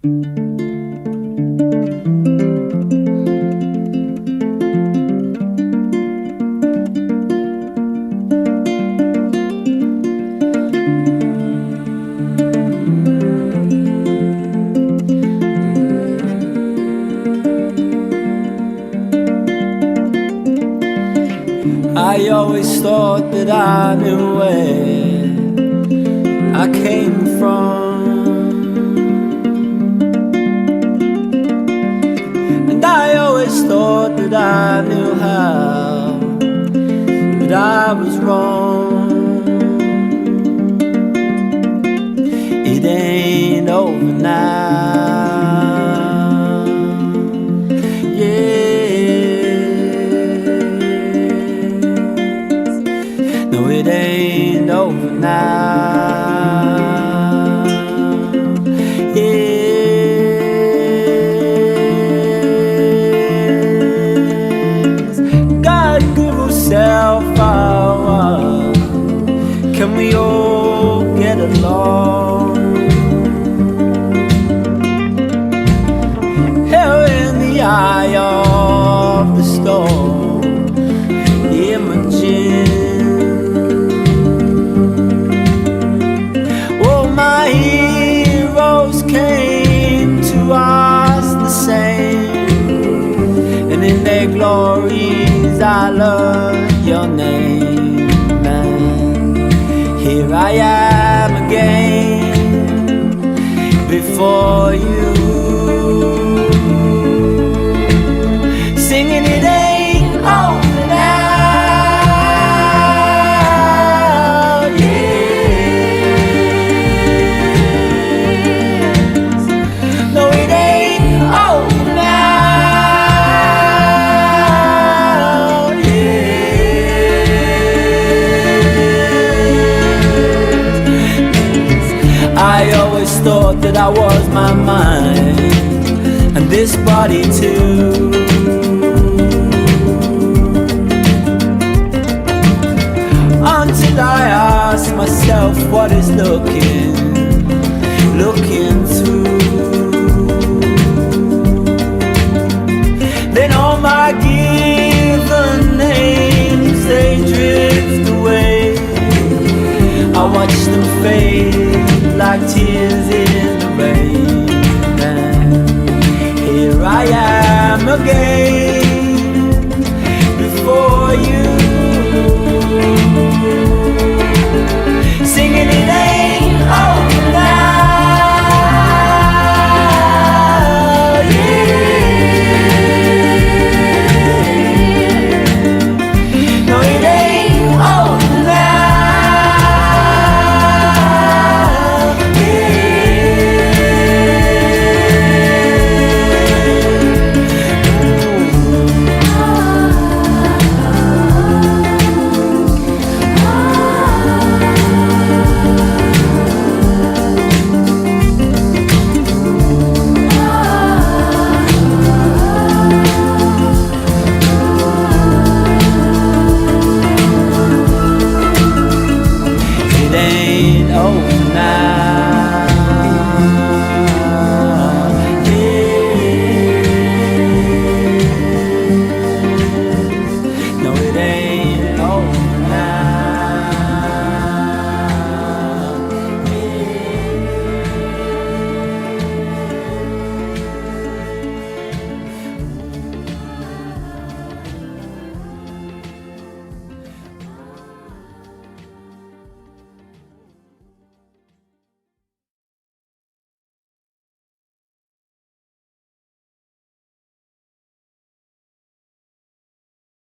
I always thought that I knew where I came from, and I always thought that I knew how, but I was wrong. It ain't over now, yeah. No, it ain't over now, yes. God give yourself our, can we all get along? Hell in the eye of the storm, Imogen. My heroes came to us the same, and in their glories I learned your name. And here I am again before you, singing it ain't over now. I always thought that I was my mind, and this body too. Until I asked myself what is looking through. Then all my given names, they drift away. I watch them fade like tears in the rain. And here I am again before you.